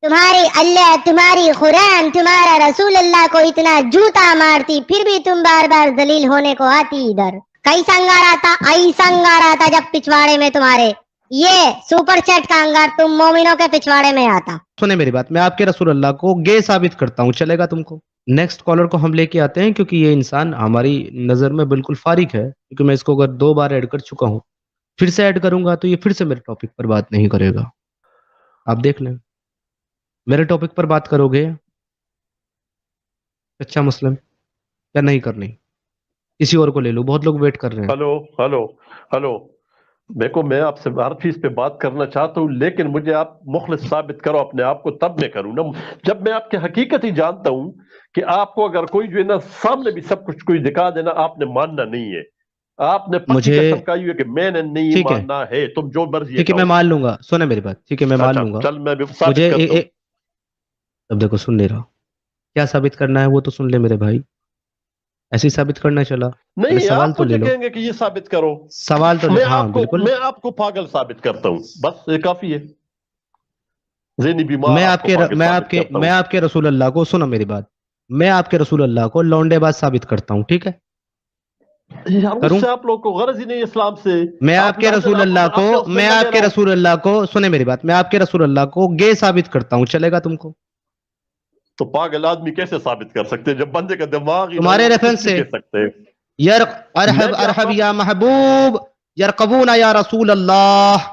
تمہاری اللہ، تمہاری قرآن، تمہارا رسول اللہ کو اتنا جوتا مارتی، پھر بھی تم بار بار ذلیل ہونے کو آتی ادھر. کیسا انگار آتا؟ ایسا انگار آتا جب پچھواڑے میں تمہارے یہ سپر چیٹ کا انگار تم مومنوں کے پچھواڑے میں آتا. سنیں میری بات، میں آپ کے رسول اللہ کو گے ثابت کرتا ہوں، چلے گا تم کو؟ نیکسٹ کالر کو ہم لے کے آتے ہیں، کیونکہ یہ انسان ہماری نظر میں بالکل فارغ ہے، کیونکہ میں اس کو اگر 2 بار ایڈ کر چکا ہوں، پھر سے ایڈ کروں گا تو یہ پھر سے میرے ٹاپک پر بات نہیں کرے گا. آپ دیکھ لیں، میرے ٹاپک پر بات کرو گے اچھا مسلم یا نہیں کرنی؟ کسی اور کو لے لو، بہت لوگ ویٹ کر رہے ہیں. ہلو دیکھو، میں آپ سے ہر چیز پہ بات کرنا چاہتا ہوں، لیکن مجھے آپ مخلص ثابت کرو اپنے آپ کو، تب میں کروں نا. جب میں آپ کی حقیقت ہی جانتا ہوں کہ آپ کو اگر کوئی جو ہے نا سامنے بھی سب کچھ کوئی دکھا دینا، آپ نے ماننا نہیں ہے. آپ نے پکی قسم کھائی ہے کہ میں نے نہیں ماننا ہے، تم جو مرضی. ٹھیک ہے میں مان لوں گا، سنیں میری بات، ٹھیک ہے میں مان لوں گا. چل میں بھی ثابت کرتا ہوں. اب دیکھو سن نہیں رہا، کیا ثابت کرنا ہے وہ تو سن لے میرے بھائی. ایسے ہی ثابت کرنا چلا نہیں، سوال آپ تو لے مجھے لو. کہیں گے کہ یہ ثابت کرو، سوال تو ہاں بالکل، میں آپ کو پاگل ثابت کرتا ہوں، بس یہ کافی ہے. ذہنی بیمار میں میں آپ کے رسول اللہ کو، سنو میری بات، میں آپ کے رسول اللہ کو لونڈے باز ثابت کرتا ہوں، ٹھیک ہے؟ اس سے آپ لوگ کو غرض ہی نہیں اسلام سے. میں آپ کے رسول اللہ کو سنیں میری بات، میں آپ کے رسول اللہ کو گے ثابت کرتا ہوں، چلے گا تم کو؟ تو پاگل آدمی کیسے ثابت کر سکتے جب بندے کا دماغ ہی تمہارے ریفرنس سے ارحب یا محبوب یرقبون یا رسول اللہ،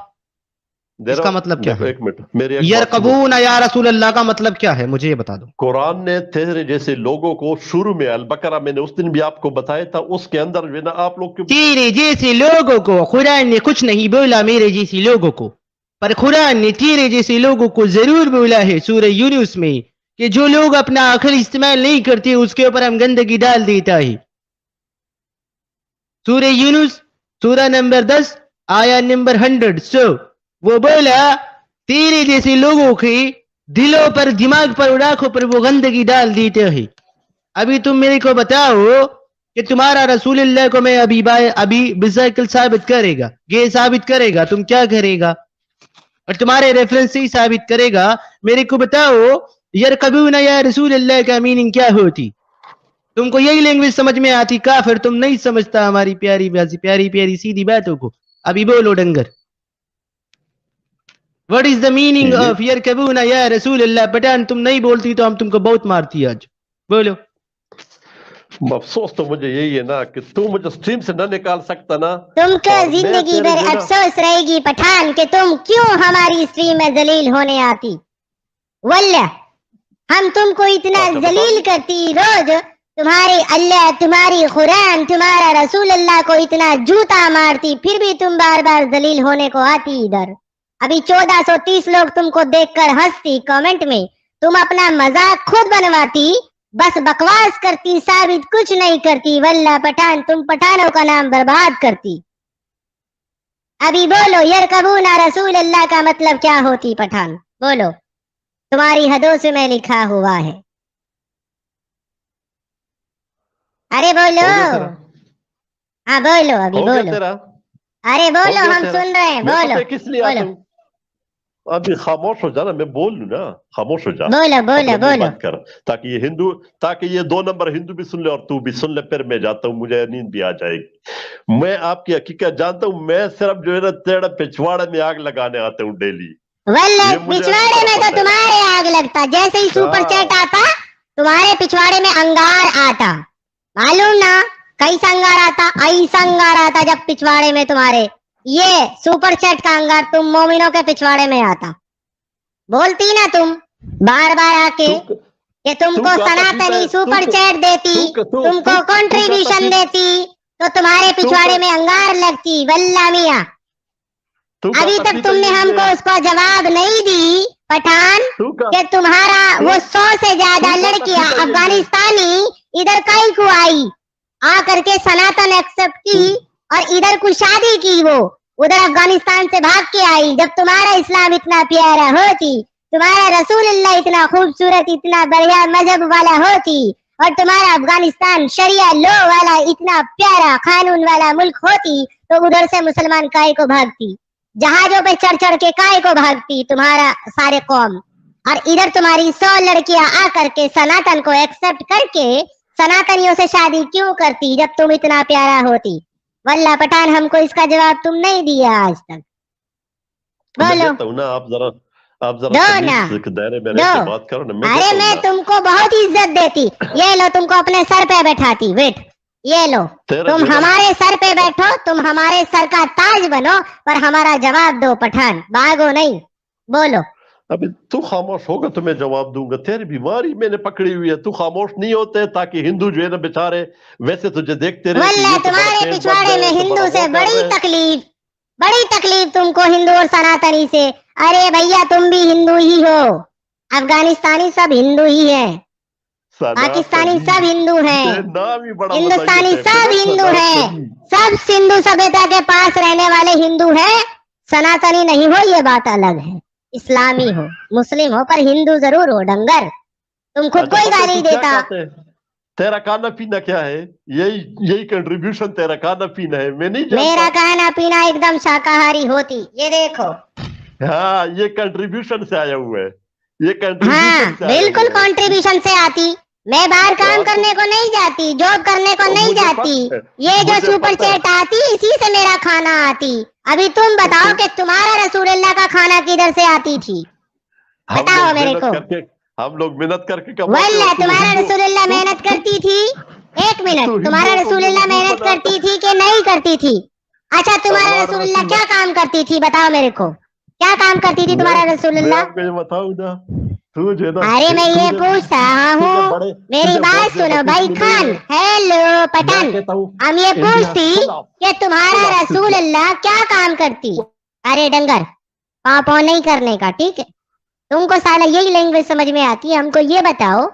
اس کا مطلب کیا ہے؟ ایک منٹ، یرقبون یا رسول اللہ کا مطلب کیا ہے مجھے یہ بتا دو. قرآن نے تیرے جیسے لوگوں کو شروع میں البقرہ میں نے اس دن بھی آپ کو بتایا تھا، اس کے اندر جو ہے نا آپ لوگ تیرے جیسے لوگوں کو قرآن نے کچھ نہیں بولا میرے جیسے لوگوں کو، پر قرآن نے تیرے جیسے لوگوں کو ضرور بولا ہے سورہ یونس میں کہ جو لوگ اپنا عقل استعمال نہیں کرتے اس کے اوپر ہم گندگی ڈال دیتا ہے. سورہ یونس سورہ نمبر 10 آیا نمبر 100. وہ بولا تیرے جیسے لوگوں کے دلوں پر، دماغ پر اور آنکھوں پر وہ گندگی ڈال دیتے ہیں. ابھی تم میرے کو بتاؤ کہ تمہارا رسول اللہ کو میں ابھی بسائیکل ثابت کرے گا، یہ ثابت کرے گا، تم کیا کرے گا؟ اور تمہارے ریفرنس سے ہی ثابت کرے گا. میرے کو بتاؤ یرقبون یا رسول اللہ کا میننگ کیا ہوتی؟ تم کو یہی لینگویج سمجھ میں آتی، کافر تم نہیں سمجھتا ہماری پیاری پیاری سیدھی باتوں کو. ابھی بولو ڈنگر، what is the meaning of یرقبون یا رسول اللہ؟ پٹھان تم نہیں بولتی تو ہم تم کو بہت مارتی آج. بولو. افسوس تو مجھے یہی ہے نا کہ تو مجھے سٹریم سے نہ نکال سکتا نا. تم کو زندگی بھر افسوس رہے گی پٹھان کہ تم کیوں ہماری سٹریم میں ذلیل ہونے آتی. واللہ ہم تم کو اتنا ذلیل کرتی، روز تمہاری اللہ، تمہاری قرآن، تمہارا رسول اللہ کو اتنا جوتا مارتی، پھر بھی تم بار بار ذلیل ہونے کو آتی ادھر. ابھی 1430 لوگ تم کو دیکھ کر ہنستی کامنٹ میں، تم اپنا مذاق خود بنواتی، بس بکواس کرتی، ثابت کچھ نہیں کرتی. واللہ پٹھان تم پٹھانوں کا نام برباد کرتی. ابھی بولو یرقبون رسول اللہ کا مطلب کیا ہوتی پٹھان؟ بولو، تمہاری حدوں سے میں لکھا ہوا ہے. ارے بولو، ہاں بولو، ابھی بولو، ارے بولو، ہم سن رہے ہیں، بولو کس لیے آتا ہوں؟ ابھی خاموش ہو جانا، میں بول لوں نا، خاموش ہو جا، بولو کر تاکہ یہ 2 نمبر ہندو بھی سن لے اور تو بھی سن لے. پھر میں جاتا ہوں، مجھے نیند بھی آ جائے گی. میں آپ کی حقیقت جانتا ہوں، میں صرف جو ہے نا تیرے پچھواڑے میں آگ لگانے آتا ہوں ڈیلی. واللہ پچھواڑے میں تو تمہارے آگ لگتا، جیسے ہی سپر چیٹ آتا تمہارے پچھواڑے میں انگار آتا. معلوم نا کیسا انگار آتا؟ ایسا انگار آتا جب پچھواڑے میں تمہارے یہ سپر چیٹ کا انگار تم مومنوں کے پچھواڑے میں آتا. بولتی نا تم بار بار آ کے کہ تم کو سناتنی سپر چیٹ دیتی، تم کو کنٹریبیوشن دیتی تو تمہارے پچھواڑے میں انگار لگتی. واللہ میاں ابھی تک تم نے ہم کو اس کا جواب نہیں دی پٹھان کہ تمہارا وہ 100 سے زیادہ لڑکیاں افغانستانی ادھر کئی کو آئی، آ کر کے سناتن ایکسپٹ کی اور ادھر کو شادی کی، وہ ادھر افغانستان سے بھاگ کے آئی. جب تمہارا اسلام اتنا پیارا ہوتی، تمہارا رسول اللہ اتنا خوبصورت، اتنا بڑھیا مذہب والا ہوتی، اور تمہارا افغانستان شریعہ لو والا اتنا پیارا قانون والا ملک ہوتی، تو ادھر سے مسلمان کائے کو بھاگتی؟ جہازوں پہ چڑھ چڑھ کے کائے کو بھاگتی تمہارا سارے قوم؟ और इधर तुम्हारी 100 लड़कियां आकर के सनातन को एक्सेप्ट करके सनातनियों से शादी क्यों करती जब तुम इतना प्यारा होती? वल्ला पठान, हमको इसका जवाब तुम नहीं दिया आज तक। मैं बोलो। देता हूं ना, आप जरा दो तमीज ना, के दायरे में दो। रह के बात करो ना। अरे देता हूं मैं ना। तुमको बहुत इज्जत देती। ये लो, तुमको अपने सर पे बैठाती। वेट, ये लो, तेरा तुम देना- हमारे सर पे बैठो, तुम हमारे सर का ताज बनो, पर हमारा जवाब दो पठान, भागो नहीं। बोलो। अभी तू खामोश होगा तो मैं जवाब दूंगा। तेरी बीमारी मैंने पकड़ी हुई है, तू खामोश नहीं होते ताकि हिंदू जो है ना बेचारे वैसे तुझे देखते रहे कि वल्ला ये तो बड़ा तुम्हारे पेट भर पिछवाड़े गए, में तो हिंदू बड़ा से वो कर बड़ी रहे। तकलीफ, बड़ी तकलीफ तुमको हिंदू और सनातनी से। अरे भैया, तुम भी हिंदू ही हो, अफगानिस्तानी सब हिंदू ही है, पाकिस्तानी सब हिंदू हैं, नाम ही बड़ा हिंदुस्तानी बताइए, सब हिंदू हैं, सनातनी। सब सिंधु सभ्यता के पास रहने वाले हिंदू हैं। सनातनी नहीं हो, ये बात अलग है। इस्लामी हो, मुस्लिम हो, पर हिंदू जरूर हो। डंगर, तुम खुद अच्छा, को ही पता है गाली तू क्या देता। कहते हैं? तेरा खाना पीना क्या है? यही कंट्रीब्यूशन तेरा खाना पीना है, मैं नहीं जानता। मेरा खाना पीना एकदम शाकाहारी होती। ये देखो, हाँ, ये कंट्रीब्यूशन से आया हुआ है, ये हाँ कंट्रीब्यूशन से आया बिल्कुल हुआ है। कंट्रीब्यूशन से आती। मैं बाहर काम तो करने को नहीं जाती, जॉब करने को तो नहीं मुझे जाती। पता है, ये जो मुझे सुपर पता है। चैट आती, इसी से मेरा खाना आती। अभी तुम बताओ कि तुम्हारा रसूलुल्लाह का खाना किधर से आती थी? हम बताओ लोग मेरे मेहनत को। करके हम लोग मेहनत करके कमाते हैं, वल्ला और तुम तुम्हारा हिंदू- रसूलुल्लाह मेहनत करती थी? एक तू मिनट, हिंदुओं तुम्हारा को रसूलुल्लाह बेवकूफ मेहनत बनाता करती थी कि नहीं करती थी? अच्छा, तुम्हारा हमारा रसूलुल्लाह रसूलुल्लाह- क्या काम करती थी? बताओ मेरे को, क्या काम करती थी तुम्हारा मैं रसूलुल्लाह? आपको ये बताऊं ना, तू जो है ना, अरे मैं ये पूछ रहा हूँ, मेरी बात सुनो भाई खान। हेलो पठान, मैं कहता हूँ हम ये इंडिया पूछती full of- कि तुम्हारा full of रसूलुल्लाह क्या काम करती? अरे डंगर, पाप नहीं करने का, ठीक है? तुमको साला यही लैंग्वेज समझ में आती है। हमको ये बताओ,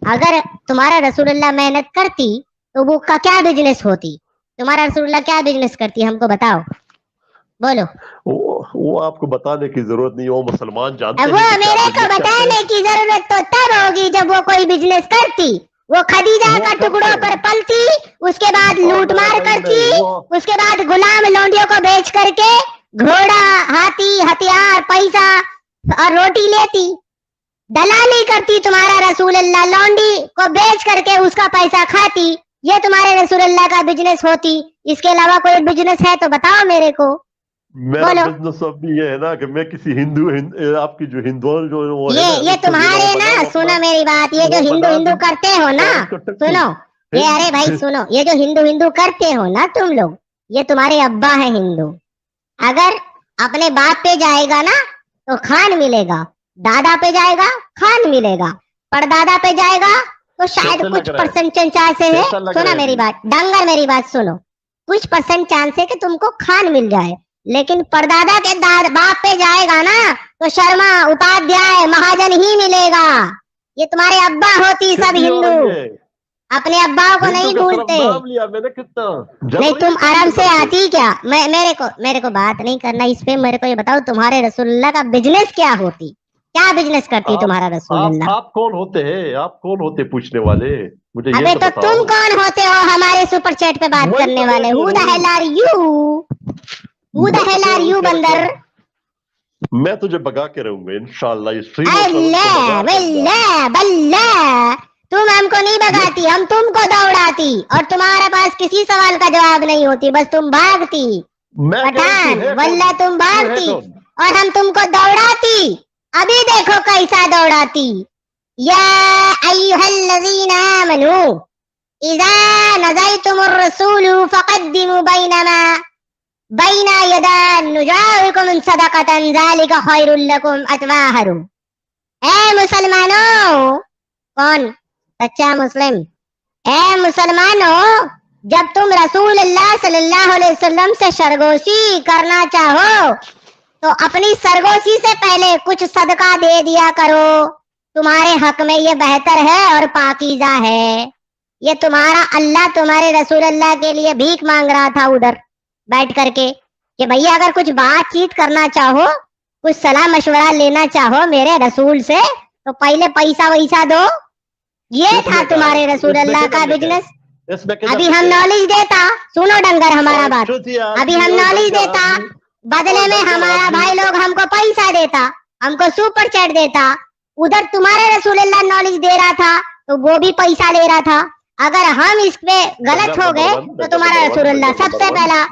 अगर तुम्हारा रसूलुल्लाह मेहनत करती तो वो का क्या बिजनेस होती? तुम्हारा रसूलुल्लाह क्या बिजनेस करती, हमको बताओ, बोलो। वो आपको बताने की जरूरत नहीं, वो मुसलमान जानते अब हैं वो कि क्या मेरे को business करते बताने हैं। की जरूरत तो तब होगी जब वो कोई बिजनेस करती। वो खदीजा वो का करते टुकड़ों हैं। पर पलती, उसके बाद और लूट मार नहीं, करती, वो- उसके बाद गुलाम लौंडियों को बेच करके घोड़ा, हाथी, हथियार, पैसा और रोटी लेती, दलाली करती। तुम्हारा रसूलुल्लाह लौंडी को बेच करके उसका पैसा खाती। ये तुम्हारे रसूलुल्लाह का बिजनेस होती। इसके अलावा कोई बिजनेस है तो बताओ मेरे को। मेरा बोलो। बिजनेस अब भी ये है ना कि मैं किसी आपकी जो हिंदुओं जो वो है ये ना, उसको तुम्हारे जो ना, बनाओ सुनो अपना- मेरी बात, ये जो वो हिंदू बना हिंदू दो। करते हो ना, और उसको टक्की- सुनो, ये अरे भाई सुनो, ये जो हिंदू हिंदू करते हो ना तुम लोग, ये तुम्हारे अब्बा है हिंदू। अगर अपने बाप पे जाएगा ना तो खान मिलेगा, दादा पे जाएगा खान मिलेगा, परदादा पे जाएगा तो शायद कैसे कुछ लग रहा है? परसेंट चांस है। कैसा लग रहा सुनो है मेरी जी? बात डंगर, मेरी बात सुनो, कुछ परसेंट चांस है कि तुमको खान मिल जाए। लेकिन परदादा के बाप पे जाएगा ना तो शर्मा, उपाध्याय, महाजन ही मिलेगा। ये तुम्हारे अब्बा होती सब कितनी हो हिंदू, रही है? अपने अब्बाओं को हिंदू नहीं का सिर्फ भूलते। नाम लिया मैंने, कितना नहीं, जबरदस्ती तुम आराम से करते। आती क्या? मेरे को बात नहीं करना इस पे। मेरे को ये बताओ, तुम्हारे रसूलुल्लाह का बिजनेस क्या होती? क्या बिजनेस करती आप- तुम्हारा रसूलुल्लाह? आप कौन होते हैं? आप कौन होते पूछने वाले? मुझे ये अबे तो बताओ। तुम कौन होते हो हमारे सुपर चैट पे बात वही करने तो वाले? मैं हु द बोल रहा hell are you? Who the hell are you बंदर? मैं तुझे भगा के रहूंगा इंशाल्लाह। इस फ्री अल्लाह बल्ला बल्ला, तुम हमको नहीं भगाती, हम तुमको दौड़ाती, और तुम्हारे पास किसी सवाल का जवाब नहीं होती, बस तुम भागती। पठान वल्ला तुम भागती और हम तुमको दौड़ाती। अभी देखो कैसा दौड़ाती। या अय्युहल्लज़ीना आमनू इज़ा नज़यतुमुर रसूलु फक़द्दिमू बैना यदा नुजाविकुम सदक़तन ज़ालिका खैरुल लकुम अतवाहरु। ए मुसलमानों, कौन सच्चा मुस्लिम? ए मुसलमानों, जब तुम रसूलुल्लाह सल्लल्लाहु अलैहि वसल्लम से सरगोशी करना चाहो तो अपनी सरगोशी से पहले कुछ सदका दे दिया करो। तुम्हारे हक में ये बेहतर है और पाकीज़ा है। ये तुम्हारा अल्लाह तुम्हारे रसूलुल्लाह के लिए भीख मांग रहा था उधर बैठ करके कि भैया अगर कुछ बातचीत करना चाहो, कुछ सलाह मशवरा लेना चाहो मेरे रसूल से, तो पहले पैसा वैसा दो। ये था तुम्हारे रसूलुल्लाह का बिजनेस। अभी हम नॉलेज देता, सुनो डंगर हमारा बात, अभी हम नॉलेज देता, बदले में हमारा भाई लोग हमको पैसा देता, हमको सुपर चैट देता, उधर तुम्हारे रसूलुल्लाह नॉलेज दे रहा था तो वो भी पैसा ले रहा था। अगर हम इस पे गलत हो गए तो तुम्हारा रसूलुल्लाह सबसे पहला,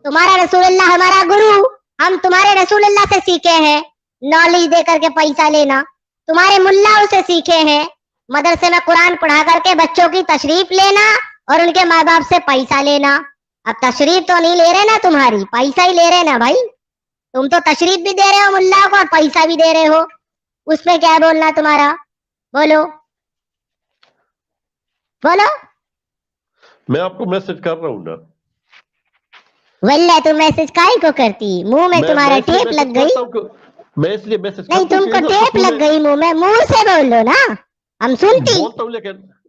तुम्हारा रसूलुल्लाह हमारा गुरु, हम तुम्हारे रसूलुल्लाह से सीखे हैं नॉलेज दे करके पैसा लेना, तुम्हारे मुल्लाओं से सीखे हैं मदरसे में कुरान पढ़ा करके बच्चों की तशरीफ लेना और उनके माँ बाप से पैसा लेना। अब तशरीफ तो नहीं ले रहे ना, तुम्हारी पैसा ही ले रहे ना भाई। तुम तो तशरीफ भी दे रहे हो मुल्ला को और पैसा भी दे रहे हो, उसमें क्या बोलना तुम्हारा? बोलो बोलो। मैं आपको मैसेज कर रहा हूँ ना। वल्लाह तुम मैसेज काहे को करती? मुंह में तुम्हारा टेप लग गई। मैं इसलिए मैसेज नहीं, तुमको टेप लग गई मुंह में, मुंह से बोलो ना, हम सुनती।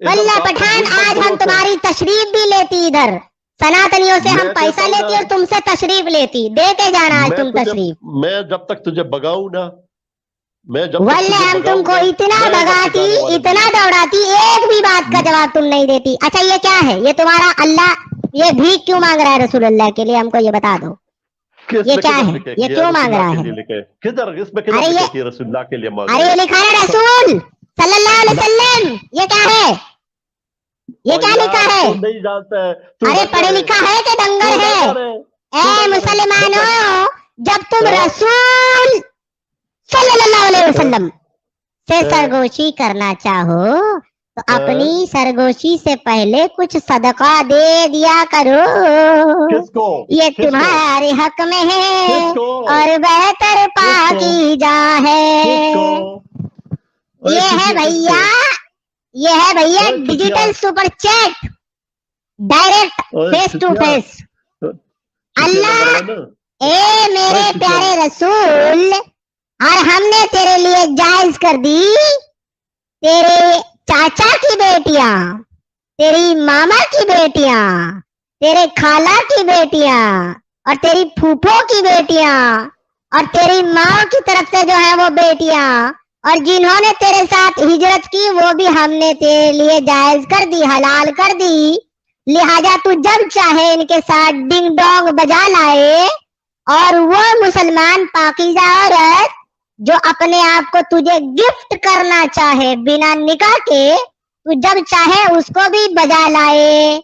वल्लाह पठान, आज हम तुम्हारी तशरीफ भी लेती, इधर सनातनियों से हम पैसा लेती और तुमसे तशरीफ लेती। दे के जाना आज तुम तशरीफ। मैं जब तक तुझे भगाऊं ना, मैं जब वल्लाह हम तुमको इतना भगाती, इतना दौड़ाती, एक भी बात का जवाब तुम नहीं देती। अच्छा ये क्या है? ये तुम्हारा अल्लाह ये भीख क्यों मांग रहा है रसूलुल्लाह के लिए? हमको ये बता दो, ये क्या है? ये क्यों मांग रहा है? किधर इसमें किधर रसूलुल्लाह के लिए मांग? अरे ये लिखा है रसूल सल्लल्लाहु अलैहि वसल्लम, ये क्या है? ये क्या लिखा है? नहीं जानता है। अरे पढ़े लिखा है कि दंगर है? ए मुसलमानों, जब तुम रसूल सल्लल्लाहु अलैहि वसल्लम से सरगोशी करना चाहो तो अपनी सरगोशी से पहले कुछ सदका दे दिया करो। किसको? ये तुम्हारे हक में है और बेहतर पाकीज़ा है। ये है भैया, ये है भैया digital super chat, direct face to face. Allah ए मेरे प्यारे रसूल, और हमने तेरे लिए जायज कर दी तेरे चाचा की बेटियां, तेरी मामा की बेटियां, तेरे खाला की बेटियां और तेरी फूफो की बेटियां और तेरी माँ की तरफ से जो है वो बेटियां, और जिन्होंने तेरे साथ हिजरत की वो भी हमने तेरे लिए जायज कर दी, हलाल कर दी। लिहाजा तू जब चाहे इनके साथ डिंग डोंग बजा लाए। और वो मुसलमान पाकीज़ा औरत जो अपने आप को तुझे गिफ्ट करना चाहे बिना निकाह के, तू जब चाहे उसको भी बजा लाए।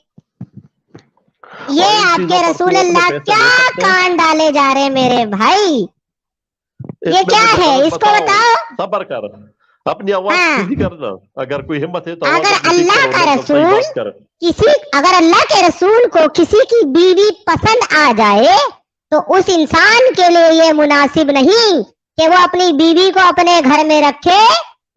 ये आपके रसूलुल्लाह क्या कान डाले जा रहे मेरे भाई? ये क्या है? इसको बताओ। सब्र कर, अपनी आवाज सीधी करना। अगर कोई हिम्मत है तो अगर अल्लाह का रसूल अगर अल्लाह के रसूल को किसी की बीवी पसंद आ जाए तो उस इंसान के लिए ये मुनासिब नहीं कि वो अपनी बीवी को अपने घर में रखे।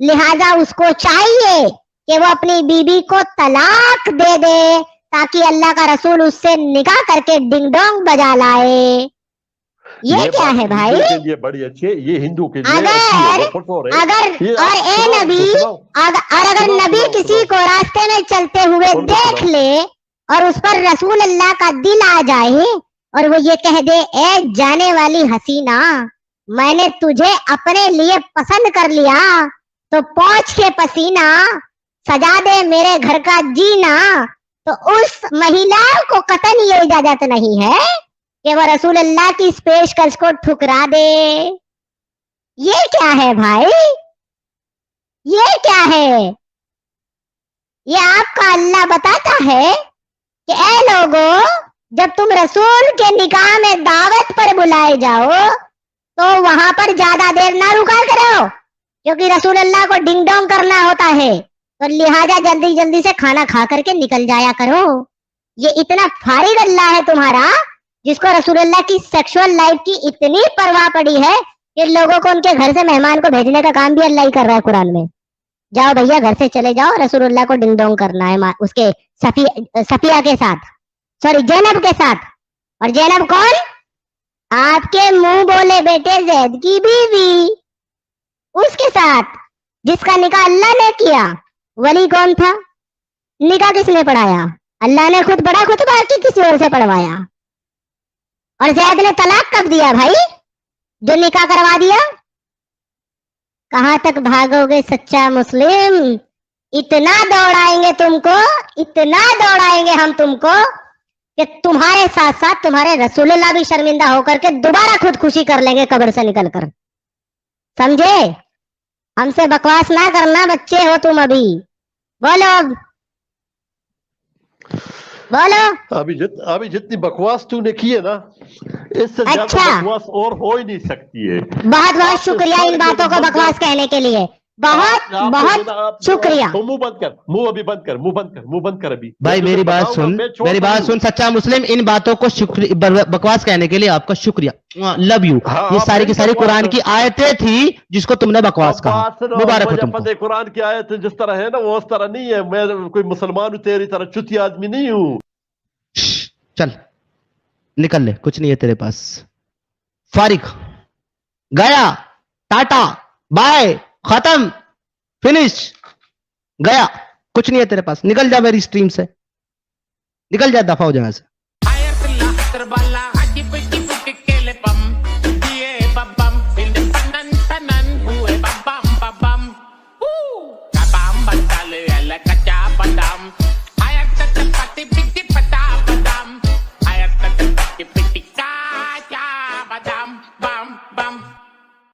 लिहाजा उसको चाहिए कि वो अपनी बीवी को तलाक दे दे ताकि अल्लाह का रसूल उससे निकाह करके डिंग डोंग बजा लाए। ये क्या है भाई? के लिए बड़ी अच्छी है, ये हिंदू के लिए अगर अगर नबी किसी को रास्ते में चलते हुए देख ले और उस पर रसूल अल्लाह का दिल आ जाए और वो ये कह दे, ए जाने वाली हसीना, मैंने तुझे अपने लिए पसंद कर लिया, तो पहुंच के पसीना सजा दे मेरे घर का जीना, तो उस महिला को कतई ये इजाजत नहीं है कि वो रसूल अल्लाह की इस पेशकश को ठुकरा दे। ये क्या है भाई? ये क्या है? ये आपका अल्लाह बताता है कि ए लोगों, जब तुम रसूल के निकाह में दावत पर बुलाए जाओ तो वहां पर ज्यादा देर ना रुका करो, क्योंकि रसूल अल्लाह को डिंग डोंग करना होता है, तो लिहाजा जल्दी जल्दी से खाना खा करके निकल जाया करो। ये इतना फारिग अल्लाह है तुम्हारा जिसको रसूल अल्लाह की सेक्सुअल लाइफ की इतनी परवाह पड़ी है कि लोगों को उनके घर से मेहमान को भेजने का काम भी अल्लाह ही कर रहा है कुरान में। जाओ भैया घर से चले जाओ, रसूल अल्लाह को डिंग डोंग करना है उसके सफिया के साथ, सॉरी जैनब के साथ। और जैनब कौन? आपके मुंह बोले बेटे जैद की बीवी, उसके साथ जिसका निकाह अल्लाह ने किया। वली कौन था? निकाह किसने पढ़ाया? अल्लाह ने खुद पढ़ा, खुतबा की किसी और से पढ़वाया। और जैद ने तलाक कब दिया भाई? जो निकाह करवा दिया। कहां तक भागोगे सच्चा मुस्लिम? इतना दौड़ाएंगे तुमको, इतना दौड़ाएंगे हम तुमको कि तुम्हारे साथ साथ तुम्हारे रसूलुल्लाह भी शर्मिंदा होकर के दोबारा खुदकुशी कर लेंगे कब्र से निकलकर। समझे? हमसे बकवास ना करना, बच्चे हो तुम अभी। बोलो अब, बोलो। अभी जितनी बकवास तूने की है ना, इससे ज्यादा अच्छा। बकवास और हो ही नहीं सकती है। बहुत बहुत शुक्रिया इन बातों को बकवास कहने के लिए, बहुत बहुत शुक्रिया। मुंह बंद कर, मुंह अभी बंद कर, मुंह बंद कर, मुंह बंद कर अभी। भाई मेरी बात सुन, मेरी बात सुन सच्चा मुस्लिम, इन बातों को बकवास कहने के लिए आपका शुक्रिया, लव यू। हाँ, ये सारी की सारी कुरान की आयतें थी जिसको तुमने बकवास कहा, मुबारक हो तुमको। कुरान की आयत जिस तरह है ना वो उस तरह नहीं है। मैं कोई मुसलमान हूं तेरी तरह चुतिया आदमी नहीं हूं। चल निकल ले, कुछ नहीं है तेरे पास। फारिग, गया, टाटा, बाय, खत्म, फिनिश, गया, कुछ नहीं है तेरे पास। निकल जा मेरी स्ट्रीम से, निकल जा, दफा हो जा यहाँ से। Kabam batale ala